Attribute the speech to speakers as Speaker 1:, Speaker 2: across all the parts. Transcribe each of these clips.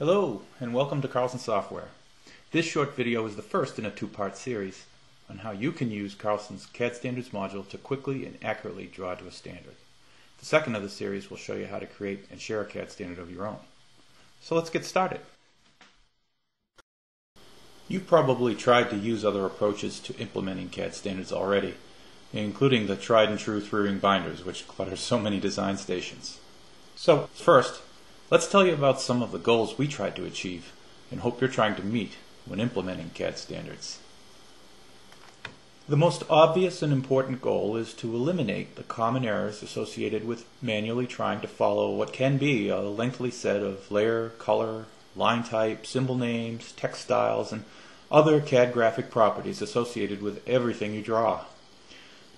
Speaker 1: Hello, and welcome to Carlson Software. This short video is the first in a two-part series on how you can use Carlson's CAD Standards module to quickly and accurately draw to a standard. The second of the series will show you how to create and share a CAD standard of your own. So let's get started. You've probably tried to use other approaches to implementing CAD standards already, including the tried and true three-ring binders, which clutter so many design stations. So first, let's tell you about some of the goals we tried to achieve and hope you're trying to meet when implementing CAD standards. The most obvious and important goal is to eliminate the common errors associated with manually trying to follow what can be a lengthy set of layer, color, line type, symbol names, text styles, and other CAD graphic properties associated with everything you draw.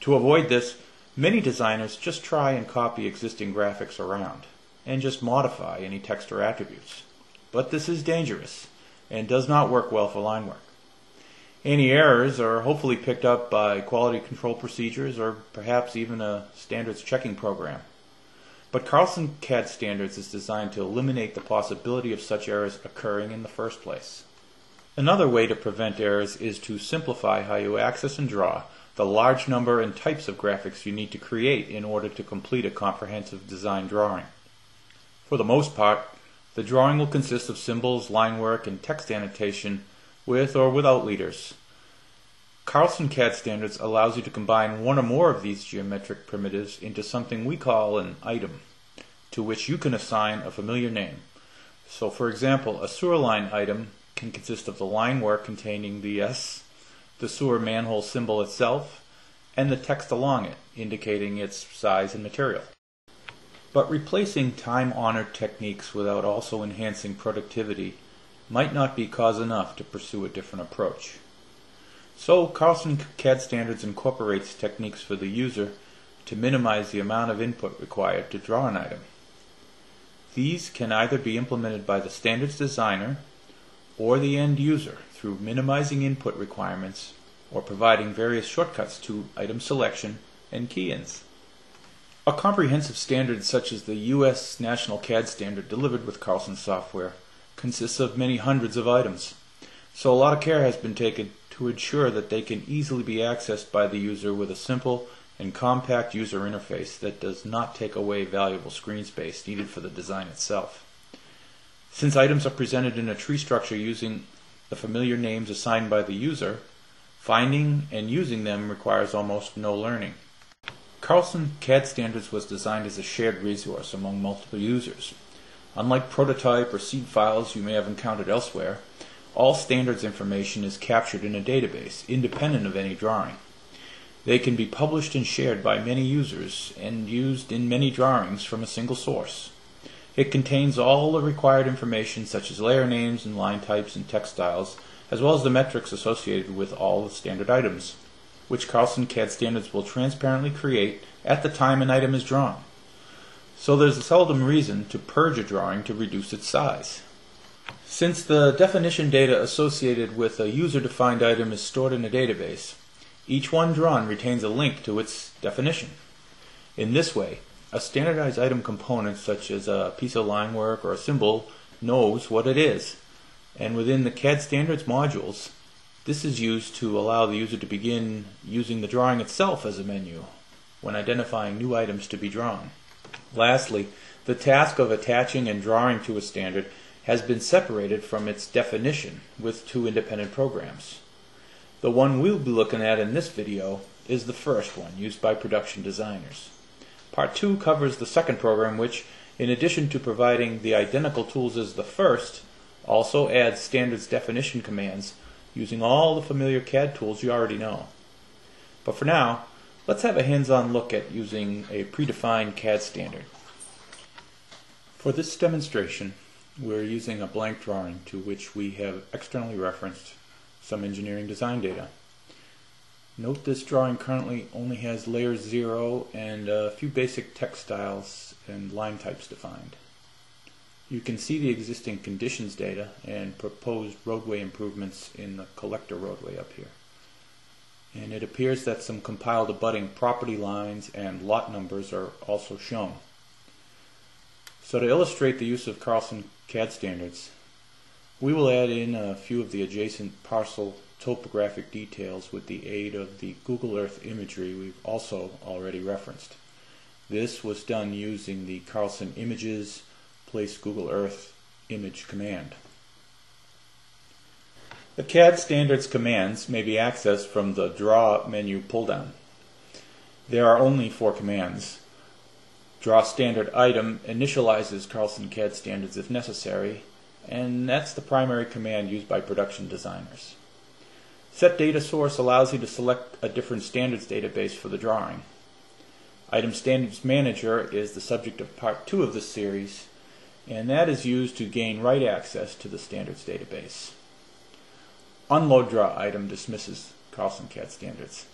Speaker 1: To avoid this, many designers just try and copy existing graphics around and just modify any text or attributes. But this is dangerous and does not work well for line work. Any errors are hopefully picked up by quality control procedures or perhaps even a standards checking program. But Carlson CAD Standards is designed to eliminate the possibility of such errors occurring in the first place. Another way to prevent errors is to simplify how you access and draw the large number and types of graphics you need to create in order to complete a comprehensive design drawing. For the most part, the drawing will consist of symbols, line work, and text annotation with or without leaders. Carlson CAD Standards allows you to combine one or more of these geometric primitives into something we call an item, to which you can assign a familiar name. So for example, a sewer line item can consist of the line work containing the S, the sewer manhole symbol itself, and the text along it, indicating its size and material. But replacing time-honored techniques without also enhancing productivity might not be cause enough to pursue a different approach. So Carlson CAD Standards incorporates techniques for the user to minimize the amount of input required to draw an item. These can either be implemented by the standards designer or the end user through minimizing input requirements or providing various shortcuts to item selection and key-ins. A comprehensive standard such as the U.S. National CAD Standard delivered with Carlson software consists of many hundreds of items, so a lot of care has been taken to ensure that they can easily be accessed by the user with a simple and compact user interface that does not take away valuable screen space needed for the design itself. Since items are presented in a tree structure using the familiar names assigned by the user, finding and using them requires almost no learning. Carlson CAD Standards was designed as a shared resource among multiple users. Unlike prototype or seed files you may have encountered elsewhere, all standards information is captured in a database, independent of any drawing. They can be published and shared by many users and used in many drawings from a single source. It contains all the required information such as layer names and line types and text styles, as well as the metrics associated with all the standard items, which Carlson CAD Standards will transparently create at the time an item is drawn. So there's seldom reason to purge a drawing to reduce its size. Since the definition data associated with a user-defined item is stored in a database, each one drawn retains a link to its definition. In this way, a standardized item component such as a piece of line work or a symbol knows what it is, and within the CAD Standards modules, this is used to allow the user to begin using the drawing itself as a menu when identifying new items to be drawn. Lastly, the task of attaching and drawing to a standard has been separated from its definition with two independent programs. The one we'll be looking at in this video is the first one, used by production designers. Part 2 covers the second program, which, in addition to providing the identical tools as the first, also adds standards definition commands using all the familiar CAD tools you already know. But for now, let's have a hands-on look at using a predefined CAD standard. For this demonstration, we're using a blank drawing to which we have externally referenced some engineering design data. Note this drawing currently only has layer 0 and a few basic text styles and line types defined. You can see the existing conditions data and proposed roadway improvements in the collector roadway up here. And it appears that some compiled abutting property lines and lot numbers are also shown. So to illustrate the use of Carlson CAD Standards, We will add in a few of the adjacent parcel topographic details with the aid of the Google Earth imagery we've also already referenced. This was done using the Carlson Images Place Google Earth image command. The CAD standards commands may be accessed from the Draw menu pull-down. There are only 4 commands. Draw standard item initializes Carlson CAD standards if necessary, and that's the primary command used by production designers. Set data source allows you to select a different standards database for the drawing. Item Standards Manager is the subject of part 2 of this series, and that is used to gain write access to the standards database. Unload Draw item dismisses Carlson CAD standards.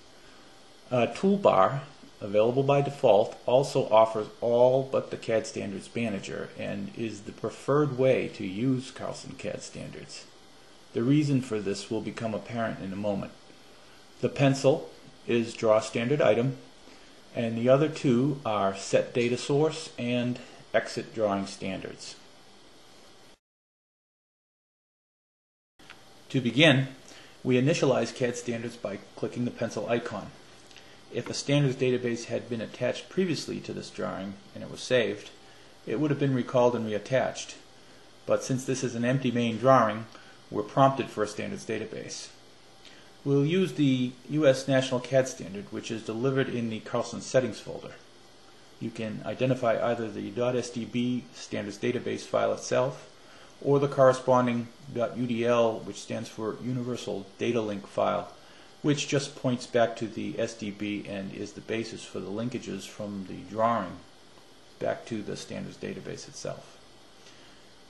Speaker 1: A toolbar, available by default, also offers all but the CAD Standards Manager and is the preferred way to use Carlson CAD standards. The reason for this will become apparent in a moment. The pencil is Draw Standard Item, and the other 2 are Set Data Source and Exit Drawing Standards. To begin, we initialize CAD standards by clicking the pencil icon. If a standards database had been attached previously to this drawing and it was saved, it would have been recalled and reattached. But since this is an empty main drawing, we're prompted for a standards database. We'll use the U.S. National CAD Standard, which is delivered in the Carlson Settings folder. You can identify either the .sdb standards database file itself or the corresponding .udl, which stands for Universal Data Link file, which just points back to the SDB and is the basis for the linkages from the drawing back to the standards database itself.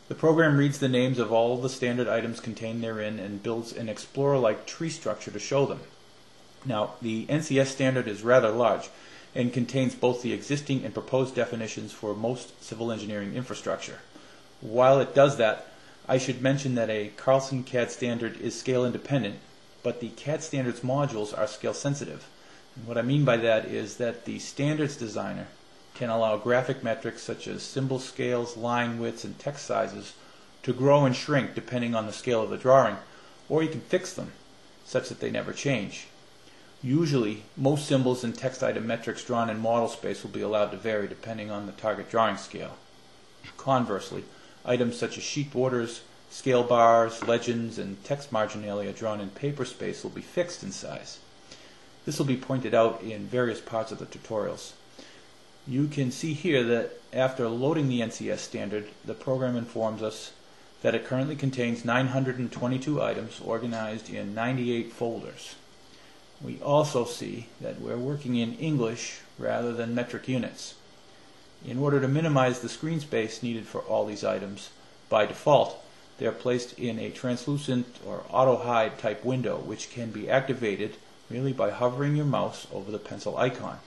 Speaker 1: The program reads the names of all the standard items contained therein and builds an Explorer-like tree structure to show them. Now, the NCS standard is rather large and contains both the existing and proposed definitions for most civil engineering infrastructure. While it does that, I should mention that a Carlson CAD standard is scale independent, but the CAD standards modules are scale sensitive. And what I mean by that is that the standards designer can allow graphic metrics such as symbol scales, line widths, and text sizes to grow and shrink depending on the scale of the drawing, or you can fix them such that they never change. Usually, most symbols and text item metrics drawn in model space will be allowed to vary depending on the target drawing scale. Conversely, items such as sheet borders, scale bars, legends, and text marginalia drawn in paper space will be fixed in size. This will be pointed out in various parts of the tutorials. You can see here that after loading the NCS standard, the program informs us that it currently contains 922 items organized in 98 folders. We also see that we're working in English rather than metric units. In order to minimize the screen space needed for all these items, by default, they are placed in a translucent or auto-hide type window, which can be activated merely by hovering your mouse over the pencil icon.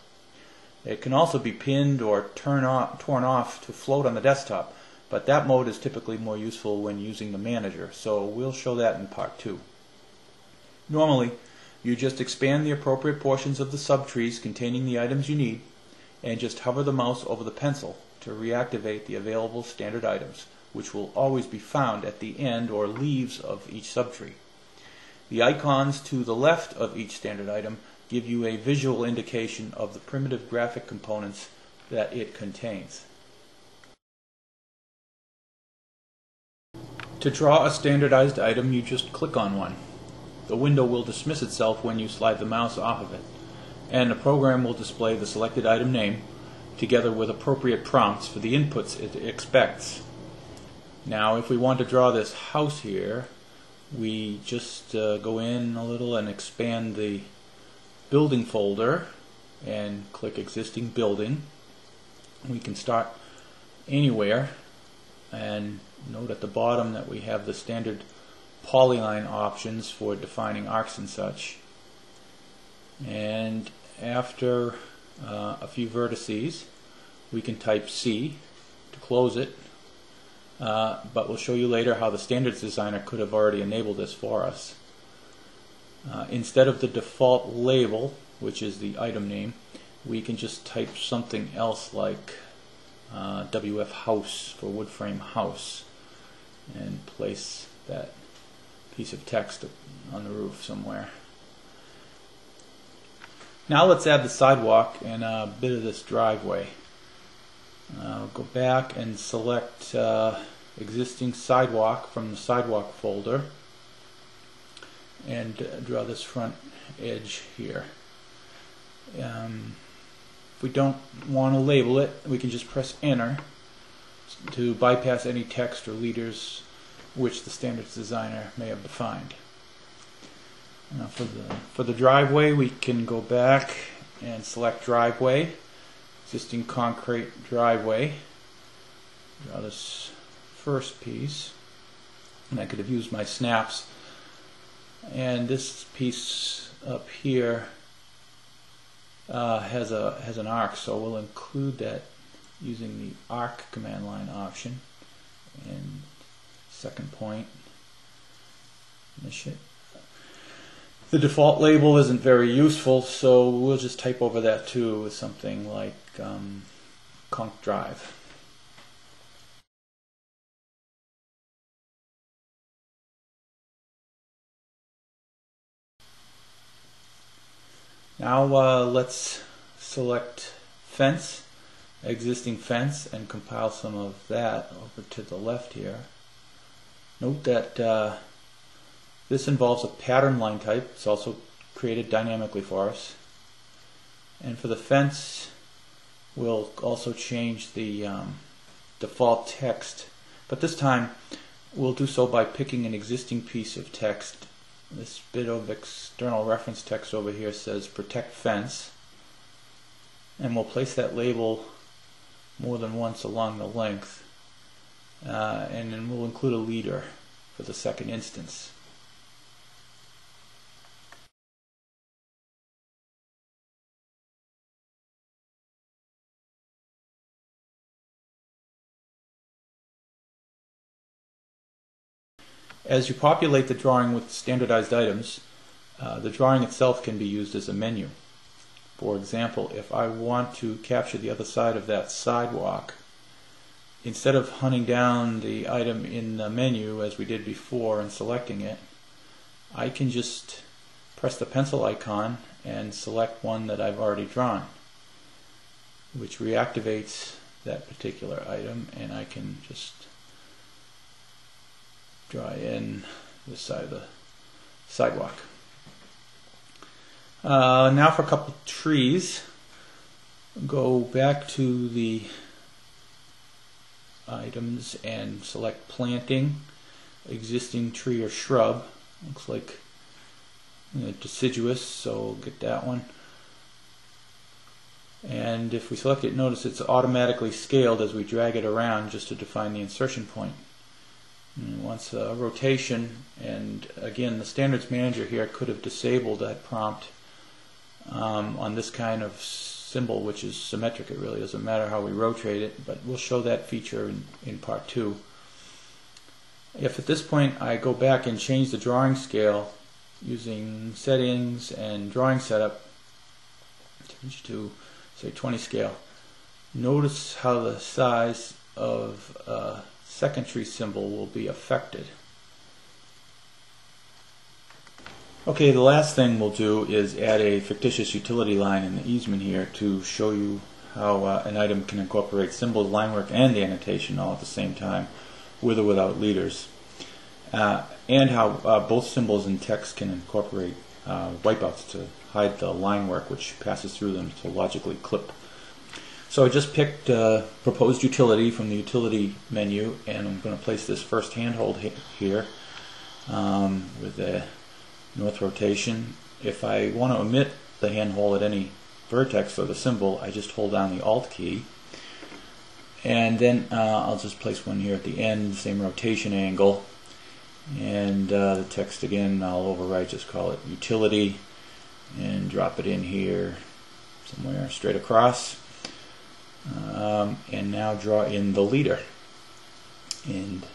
Speaker 1: It can also be pinned or torn off to float on the desktop, but that mode is typically more useful when using the manager, so we'll show that in part 2. Normally, you just expand the appropriate portions of the subtrees containing the items you need, and just hover the mouse over the pencil to reactivate the available standard items, which will always be found at the end or leaves of each subtree. The icons to the left of each standard item give you a visual indication of the primitive graphic components that it contains. To draw a standardized item, you just click on one. The window will dismiss itself when you slide the mouse off of it, and the program will display the selected item name together with appropriate prompts for the inputs it expects. Now, if we want to draw this house here, we just go in a little and expand the building folder and click existing building. We can start anywhere, and note at the bottom that we have the standard polyline options for defining arcs and such. And after a few vertices, we can type C to close it, but we'll show you later how the standards designer could have already enabled this for us. Instead of the default label, which is the item name, we can just type something else like WF House for wood frame house and place that piece of text on the roof somewhere. Now let's add the sidewalk and a bit of this driveway. I'll go back and select existing sidewalk from the sidewalk folder and draw this front edge here. If we don't want to label it, we can just press enter to bypass any text or leaders which the standards designer may have defined. Now for the driveway, we can go back and select driveway, existing concrete driveway. Draw this first piece, and I could have used my snaps. And this piece up here has an arc, so we'll include that using the arc command line option. And second point, finish it. The default label isn't very useful, so we'll just type over that too with something like Conch Drive. Now let's select fence, existing fence, and compile some of that over to the left here. Note that this involves a pattern line type. It's also created dynamically for us. And for the fence, we'll also change the default text, but this time we'll do so by picking an existing piece of text. This bit of external reference text over here says protect fence, and we'll place that label more than once along the length, and then we'll include a leader for the second instance. As you populate the drawing with standardized items, the drawing itself can be used as a menu. For example, if I want to capture the other side of that sidewalk, instead of hunting down the item in the menu as we did before and selecting it, I can just press the pencil icon and select one that I've already drawn, which reactivates that particular item, and I can just draw in this side of the sidewalk. Now for a couple of trees. Go back to the items and select planting, existing tree or shrub. Looks like deciduous, so we'll get that one. And if we select it, notice it's automatically scaled as we drag it around just to define the insertion point. And it wants a rotation, and again the standards manager here could have disabled that prompt on this kind of symbol, which is symmetric. It really doesn't matter how we rotate it, but we'll show that feature in part 2. If at this point I go back and change the drawing scale using settings and drawing setup, change to say 20 scale, notice how the size of second tree symbol will be affected. Okay, the last thing we'll do is add a fictitious utility line in the easement here to show you how an item can incorporate symbols, line work, and the annotation all at the same time, with or without leaders, and how both symbols and text can incorporate wipeouts to hide the line work which passes through them to logically clip. So I just picked proposed utility from the utility menu, and I'm going to place this first handhold here with the north rotation. If I want to omit the handhold at any vertex or the symbol, I just hold down the Alt key, and then I'll just place one here at the end, same rotation angle, and the text again I'll overwrite, just call it utility, and drop it in here somewhere straight across. And now draw in the leader, and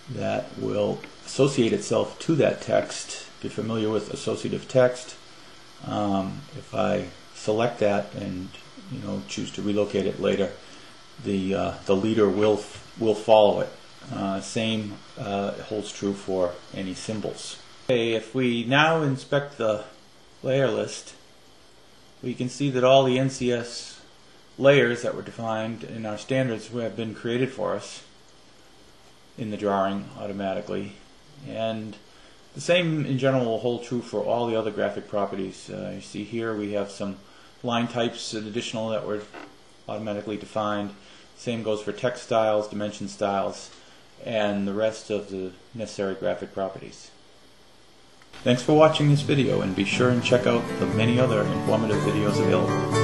Speaker 1: that will associate itself to that text. If you're familiar with associative text, if I select that and choose to relocate it later, the leader will follow it. Same holds true for any symbols. Okay, if we now inspect the layer list, we can see that all the NCS layers that were defined in our standards have been created for us in the drawing automatically, and the same in general will hold true for all the other graphic properties. You see here we have some line types additional that were automatically defined. Same goes for text styles, dimension styles, and the rest of the necessary graphic properties. Thanks for watching this video, and be sure and check out the many other informative videos available.